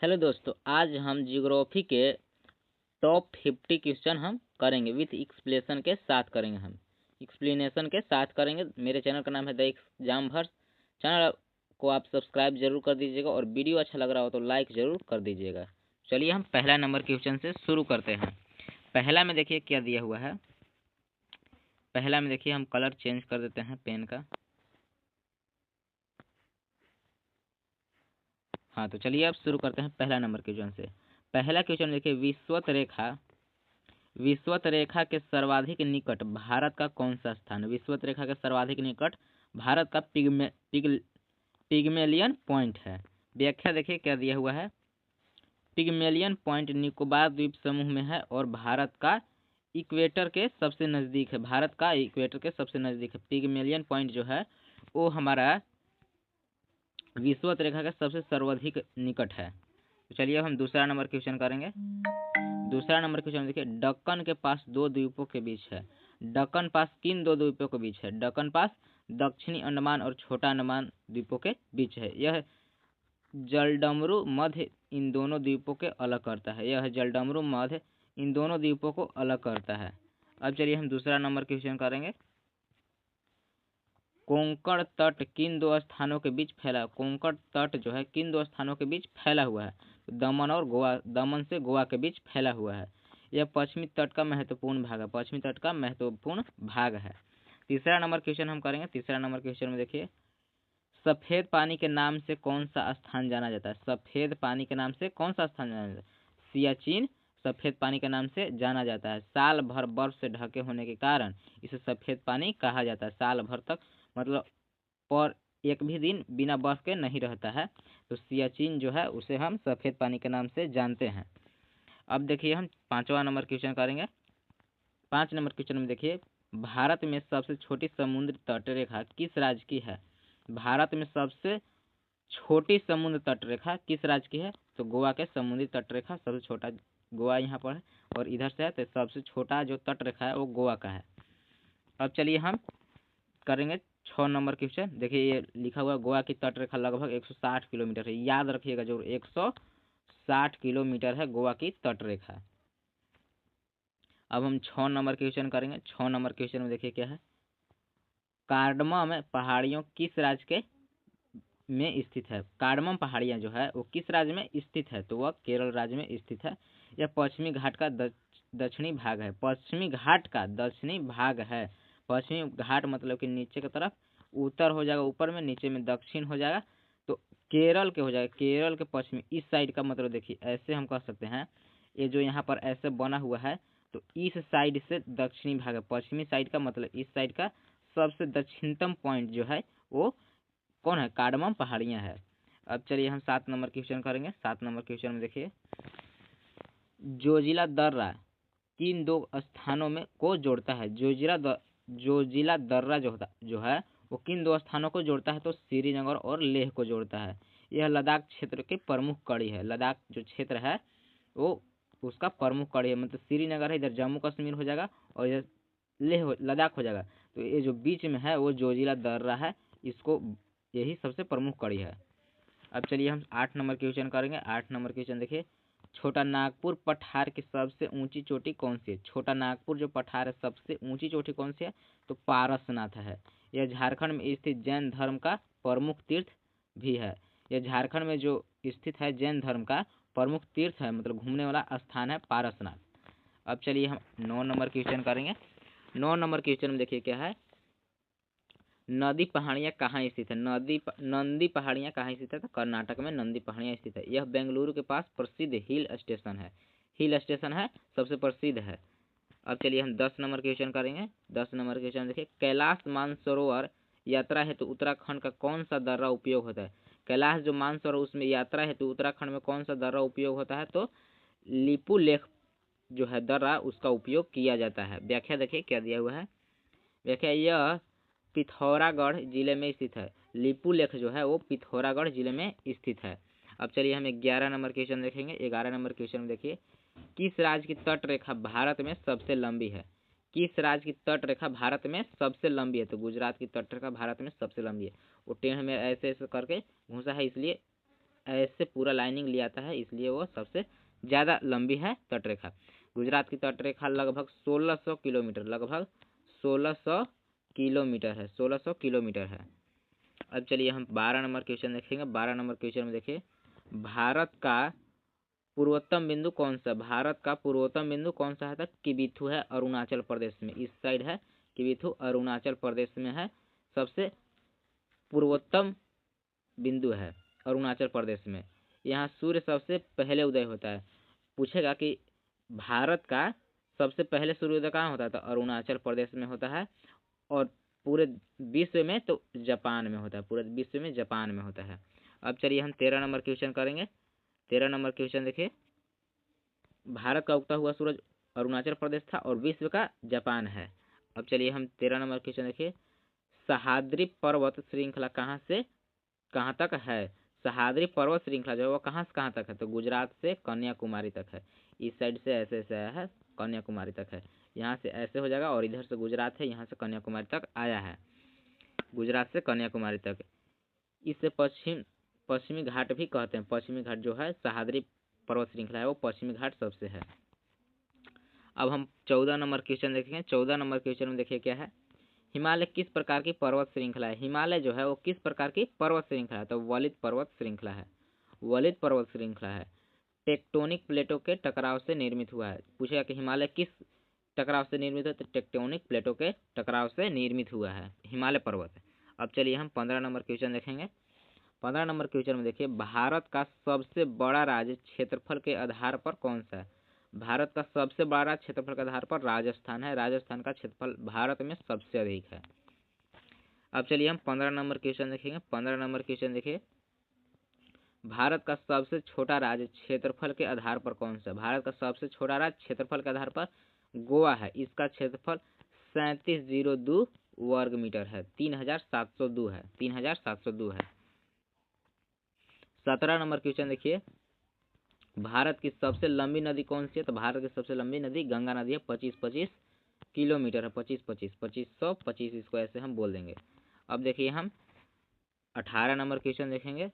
Hello दोस्तों, आज हम जियोग्राफी के टॉप 50 क्वेश्चन हम करेंगे विथ एक्सप्लेनेशन के साथ करेंगे। हम एक्सप्लेनेशन के साथ करेंगे। मेरे चैनल का नाम है द एग्जाम वर्स। चैनल को आप सब्सक्राइब जरूर कर दीजिएगा और वीडियो अच्छा लग रहा हो तो लाइक जरूर कर दीजिएगा। चलिए हम पहला नंबर क्वेश्चन से शुरू करते हैं। पहला में देखिए क्या दिया हुआ है। पहला में देखिए हम कलर चेंज कर देते हैं पेन का। हाँ, तो चलिए अब शुरू करते हैं पहला नंबर क्वेश्चन से। पहला क्वेश्चन देखिए, विषुवत रेखा के सर्वाधिक निकट भारत का कौन सा स्थान। विषुवत रेखा के सर्वाधिक निकट भारत का पिगमेलियन पॉइंट है। व्याख्या देखिए क्या दिया हुआ है। पिगमेलियन पॉइंट निकोबार द्वीप समूह में है और भारत का इक्वेटर के सबसे नज़दीक है। भारत का इक्वेटर के सबसे नज़दीक है। पिगमेलियन पॉइंट जो है वो हमारा विषुवत रेखा का सबसे सर्वाधिक निकट है। तो चलिए हम दूसरा नंबर क्वेश्चन करेंगे। दूसरा नंबर क्वेश्चन देखिए, दक्कन के पास दो द्वीपों के बीच है। दक्कन पास किन दो द्वीपों के बीच है। दक्कन पास दक्षिणी अंडमान और छोटा अंडमान द्वीपों के बीच है। यह जलडमरू मध्य इन दोनों द्वीपों के अलग करता है। यह जलडमरू मध्य इन दोनों द्वीपों को अलग करता है। अब चलिए हम दूसरा नंबर क्वेश्चन करेंगे। कोंकण तट किन दो स्थानों के बीच फैला। कोंकण तट जो है किन दो स्थानों के बीच फैला हुआ है। दमन और गोवा, दमन से गोवा के बीच फैला हुआ है। यह पश्चिमी तट का महत्वपूर्ण भाग है। पश्चिमी तट का महत्वपूर्ण भाग है। तीसरा नंबर क्वेश्चन हम करेंगे। तीसरा नंबर क्वेश्चन में देखिए, सफेद पानी के नाम से कौन सा स्थान जाना जाता है। सफेद पानी के नाम से कौन सा स्थान जाना जाता है। सियाचिन सफेद पानी के नाम से जाना जाता है। साल भर बर्फ से ढके होने के कारण इसे सफेद पानी कहा जाता है। साल भर तक मतलब पर एक भी दिन बिना बर्फ के नहीं रहता है। तो सियाचिन जो है उसे हम सफेद पानी के नाम से जानते हैं। अब देखिए हम पांचवा नंबर क्वेश्चन करेंगे। 5 नंबर क्वेश्चन में देखिए, भारत में सबसे छोटी समुद्र तट रेखा किस राज्य की है। भारत में सबसे छोटी समुद्र तट रेखा किस राज्य की है। तो गोवा के समुद्री तट रेखा सबसे छोटा गोवा यहाँ पर है और इधर से है तो सबसे छोटा जो तट रेखा है वो गोवा का है। अब चलिए हम करेंगे 6 नंबर क्वेश्चन। देखिए ये लिखा हुआ गोवा की तट रेखा लगभग 160 किलोमीटर है। याद रखिएगा जो 160 किलोमीटर है गोवा की तट रेखा। अब हम 6 नंबर क्वेश्चन करेंगे। 6 नंबर क्वेश्चन में देखिए क्या है, कार्डमम पहाड़ियों किस राज्य के में स्थित है। कार्डमम पहाड़ियाँ जो है वो किस राज्य में स्थित है। तो वह केरल राज्य में स्थित है। यह पश्चिमी घाट का दक्षिणी भाग है। पश्चिमी घाट का दक्षिणी भाग है। पश्चिमी घाट मतलब कि नीचे की तरफ उत्तर हो जाएगा ऊपर में, नीचे में दक्षिण हो जाएगा। तो केरल के हो जाएगा। केरल के पश्चिमी इस साइड का मतलब देखिए ऐसे हम कह सकते हैं, ये जो यहाँ पर ऐसे बना हुआ है तो इस साइड से दक्षिणी भाग है। पश्चिमी साइड का मतलब इस साइड का सबसे दक्षिणतम पॉइंट जो है वो कौन है, कार्डमम पहाड़ियाँ है। अब चलिए हम 7 नंबर क्वेश्चन करेंगे। 7 नंबर क्वेश्चन में देखिए, जोजिला दर्रा किन दो स्थानों में को जोड़ता है। जोजिला दर्रा जो है वो किन दो स्थानों को जोड़ता है। तो श्रीनगर और लेह को जोड़ता है। यह लद्दाख क्षेत्र की प्रमुख कड़ी है। लद्दाख जो क्षेत्र है वो उसका प्रमुख कड़ी है। मतलब श्रीनगर है, इधर जम्मू कश्मीर हो जाएगा और इधर लद्दाख हो जाएगा। तो ये जो बीच में है वो जोजिला दर्रा है, इसको यही सबसे प्रमुख कड़ी है। अब चलिए हम 8 नंबर क्वेश्चन करेंगे। 8 नंबर क्वेश्चन देखिए, छोटा नागपुर पठार की सबसे ऊंची चोटी कौन सी है। छोटा नागपुर जो पठार है सबसे ऊंची चोटी कौन सी है। तो पारसनाथ है। यह झारखंड में स्थित जैन धर्म का प्रमुख तीर्थ भी है। यह झारखंड में जो स्थित है जैन धर्म का प्रमुख तीर्थ है, मतलब घूमने वाला स्थान है पारसनाथ। अब चलिए हम 9 नंबर क्वेश्चन करेंगे। 9 नंबर क्वेश्चन में देखिए क्या है, नदी पहाड़ियाँ कहाँ स्थित है। नंदी पहाड़ियाँ कहाँ स्थित है। तो कर्नाटक में नंदी पहाड़ियाँ स्थित है। यह बेंगलुरु के पास प्रसिद्ध हिल स्टेशन है। हिल स्टेशन है, सबसे प्रसिद्ध है। अब चलिए हम 10 नंबर क्वेश्चन करेंगे। 10 नंबर क्वेश्चन देखिए, कैलाश मानसरोवर यात्रा हेतु उत्तराखंड का कौन सा दर्रा उपयोग होता है। कैलाश जो मानसरोवर उसमें यात्रा हेतु उत्तराखंड में कौन सा दर्रा उपयोग होता है। तो लिपू लेख जो है दर्रा उसका उपयोग किया जाता है। व्याख्या देखिए क्या दिया हुआ है। व्याख्या, यह पिथौरागढ़ जिले में स्थित है। लिपू लेख जो है वो पिथौरागढ़ जिले में स्थित है। अब चलिए हम 11 नंबर क्वेश्चन देखेंगे। 11 नंबर क्वेश्चन में देखिए, किस राज्य की तट रेखा भारत में सबसे लंबी है। किस राज्य की तट रेखा भारत में सबसे लंबी है। तो गुजरात की तट रेखा भारत में सबसे लंबी है। वो टेढ़ में ऐसे ऐसे करके घुसा है इसलिए ऐसे पूरा लाइनिंग ले आता है, इसलिए वो सबसे ज़्यादा लंबी है तटरेखा। गुजरात की तटरेखा लगभग 1600 किलोमीटर, लगभग 1600 किलोमीटर है, 1600 किलोमीटर है। अब चलिए हम 12 नंबर क्वेश्चन देखेंगे। 12 नंबर क्वेश्चन में देखिए, भारत का पूर्वोत्तम बिंदु कौन सा? भारत का पूर्वोत्तम बिंदु कौन सा है? तो किबिथु है, अरुणाचल प्रदेश में, इस साइड है किबिथु, अरुणाचल प्रदेश में है। सबसे पूर्वोत्तम बिंदु है अरुणाचल प्रदेश में। यहाँ सूर्य सबसे पहले उदय होता है। पूछेगा कि भारत का सबसे पहले सूर्योदय कहाँ होता है? तो अरुणाचल प्रदेश में होता है, और पूरे विश्व में तो जापान में होता है, पूरे विश्व में जापान में होता है। अब चलिए हम 13 नंबर क्वेश्चन करेंगे। 13 नंबर क्वेश्चन देखिए, भारत का उगता हुआ सूरज अरुणाचल प्रदेश था और विश्व का जापान है। अब चलिए हम 13 नंबर क्वेश्चन देखिए, सह्याद्री पर्वत श्रृंखला कहाँ से कहाँ तक है? सह्याद्री पर्वत श्रृंखला जो है वो कहाँ से कहाँ तक है? तो गुजरात से कन्याकुमारी तक है। इस साइड से ऐसे ऐसे आया है, कन्याकुमारी तक है। यहाँ से ऐसे हो जाएगा और इधर से गुजरात है, यहाँ से कन्याकुमारी तक आया है, गुजरात से कन्याकुमारी तक। इसे पश्चिमी घाट भी कहते हैं। पश्चिमी घाट जो है सह्याद्री पर्वत श्रृंखला है वो पश्चिमी घाट सबसे है। अब हम 14 नंबर क्वेश्चन देखेंगे। 14 नंबर क्वेश्चन में देखिए क्या है, हिमालय किस प्रकार की पर्वत श्रृंखला है? हिमालय जो है वो किस प्रकार की पर्वत श्रृंखला है? तो वलित पर्वत श्रृंखला है, वलित पर्वत श्रृंखला है। टेक्टोनिक प्लेटों के टकराव से निर्मित हुआ है। पूछेगा कि हिमालय किस टकराव से निर्मित है? तो टेक्टोनिक प्लेटों के टकराव से निर्मित हुआ है हिमालय पर्वत। अब चलिए हम 15 नंबर क्वेश्चन देखेंगे। 15 नंबर क्वेश्चन में देखिए, भारत का सबसे बड़ा राज्य क्षेत्रफल के आधार पर कौन सा है? भारत का सबसे बड़ा क्षेत्रफल के आधार पर राजस्थान है। राजस्थान का क्षेत्रफल भारत में सबसे अधिक है। अब चलिए हम 15 नंबर क्वेश्चन देखेंगे। 15 नंबर क्वेश्चन देखिए, भारत का सबसे छोटा राज्य क्षेत्रफल के आधार पर कौन सा? भारत का सबसे छोटा राज्य क्षेत्रफल के आधार पर गोवा है। इसका क्षेत्रफल 3702 वर्ग मीटर है, 3702 है, 3702 है। 17 नंबर क्वेश्चन देखिए, भारत की सबसे लंबी नदी कौन सी है? तो भारत की सबसे लंबी नदी गंगा नदी है, 25-25 किलोमीटर है, 25-25 इसको ऐसे हम बोल देंगे। अब देखिए हम 18 नंबर क्वेश्चन देखेंगे,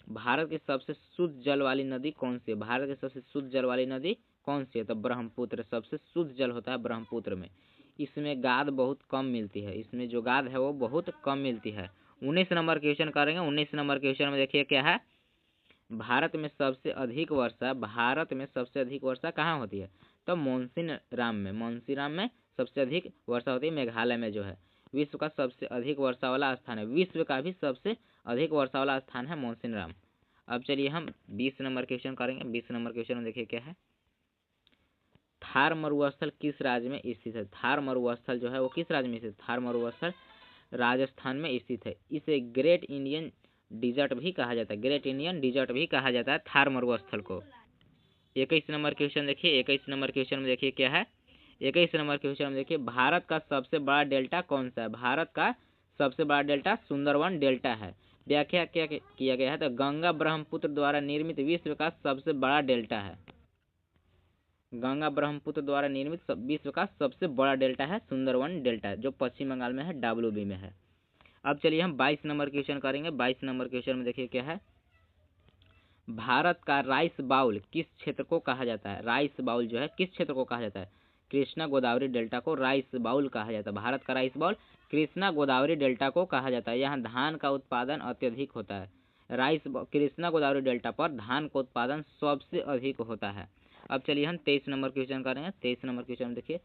भारत की सबसे शुद्ध जल वाली नदी कौन सी है? भारत की सबसे शुद्ध जल वाली नदी कौन सी है? तो ब्रह्मपुत्र, सबसे शुद्ध जल होता है ब्रह्मपुत्र में। इसमें गाद बहुत कम मिलती है, इसमें जो गाद है वो बहुत कम मिलती है। 19 नंबर क्वेश्चन करेंगे। 19 नंबर क्वेश्चन में देखिए क्या है, भारत में सबसे अधिक वर्षा कहाँ होती है? तो मोन्सिनराम में, मोन्सिनराम में सबसे अधिक वर्षा होती है, मेघालय में जो है। विश्व का सबसे अधिक वर्षा वाला स्थान है, विश्व का भी सबसे अधिक वर्षा वाला स्थान है मोन्सिनराम। अब चलिए हम 20 नंबर क्वेश्चन करेंगे। 20 नंबर क्वेश्चन में देखिए क्या है, थार मरुस्थल किस राज्य में स्थित है? थार मरुस्थल जो है वो किस राज्य में स्थित? थार मरुस्थल राजस्थान में स्थित है। इसे ग्रेट इंडियन डिजर्ट भी कहा जाता है, ग्रेट इंडियन डिजर्ट भी कहा जाता है थार मरुस्थल को। 21 नंबर क्वेश्चन देखिए। 21 नंबर क्वेश्चन में देखिए क्या है, 21 नंबर क्वेश्चन में देखिए, भारत का सबसे बड़ा डेल्टा कौन सा है? भारत का सबसे बड़ा डेल्टा सुंदरवन डेल्टा है। व्याख्या क्या किया गया है? तो गंगा ब्रह्मपुत्र द्वारा निर्मित विश्व का सबसे बड़ा डेल्टा है। गंगा ब्रह्मपुत्र द्वारा निर्मित विश्व का सबसे बड़ा डेल्टा है सुंदरवन डेल्टा, जो पश्चिम बंगाल में है, WB में है। अब चलिए हम 22 नंबर क्वेश्चन करेंगे। 22 नंबर क्वेश्चन में देखिए क्या है, भारत का राइस बाउल किस क्षेत्र को कहा जाता है? राइस बाउल जो है किस क्षेत्र को कहा जाता है? कृष्णा गोदावरी डेल्टा को राइस बाउल कहा जाता है। भारत का rice bowl Krishna Godavari delta को कहा जाता है। यहाँ धान का उत्पादन अत्यधिक होता है। कृष्णा गोदावरी डेल्टा पर धान का उत्पादन सबसे अधिक होता है। अब चलिए हम 23 नंबर क्वेश्चन करेंगे। 23 नंबर क्वेश्चन देखिए,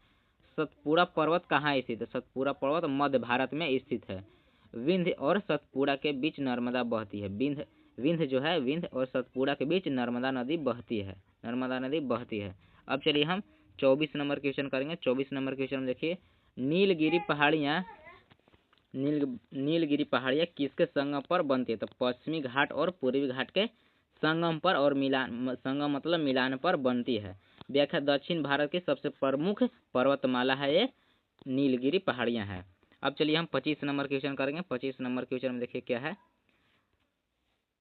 सतपुड़ा पर्वत कहाँ स्थित है? सतपुड़ा पर्वत मध्य भारत में स्थित है। विंध्य और सतपुड़ा के बीच नर्मदा बहती है। विंध्य जो है, विंध्य और सतपुड़ा के बीच नर्मदा नदी बहती है, नर्मदा नदी बहती है। अब चलिए हम 24 नंबर क्वेश्चन करेंगे। 24 नंबर क्वेश्चन में देखिए, नीलगिरी पहाड़ियाँ किसके संगम पर बनती है? तो पश्चिमी घाट और पूर्वी घाट के संगम पर, और संगम मतलब मिलान पर बनती है। व्याख्या, दक्षिण भारत की सबसे प्रमुख पर्वतमाला है ये नीलगिरी पहाड़ियाँ है। अब चलिए हम 25 नंबर क्वेश्चन करेंगे। 25 नंबर क्वेश्चन में देखिए क्या है,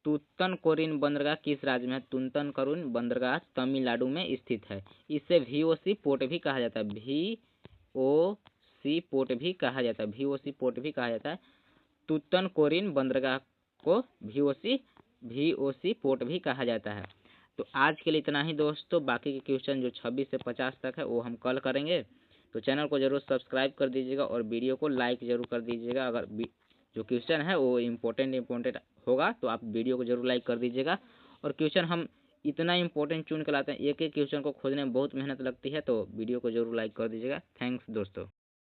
तूतनकोरिन बंदरगाह किस राज्य में है? तूतनकोरिन बंदरगाह तमिलनाडु में स्थित है। इसे VOC पोर्ट भी कहा जाता है, VOC पोर्ट भी कहा जाता है, VOC पोर्ट भी कहा जाता है। तूतनकोरिन बंदरगाह को VOC VOC पोर्ट भी कहा जाता है। तो आज के लिए इतना ही दोस्तों, बाकी के क्वेश्चन जो 26 से 50 तक है वो हम कल करेंगे। तो चैनल को जरूर सब्सक्राइब कर दीजिएगा और वीडियो को लाइक जरूर कर दीजिएगा। अगर जो क्वेश्चन है वो इम्पोर्टेंट होगा तो आप वीडियो को जरूर लाइक कर दीजिएगा। और क्वेश्चन हम इतना इम्पोर्टेंट चुन के लाते हैं, एक एक क्वेश्चन को खोजने में बहुत मेहनत लगती है, तो वीडियो को जरूर लाइक कर दीजिएगा। थैंक्स दोस्तों।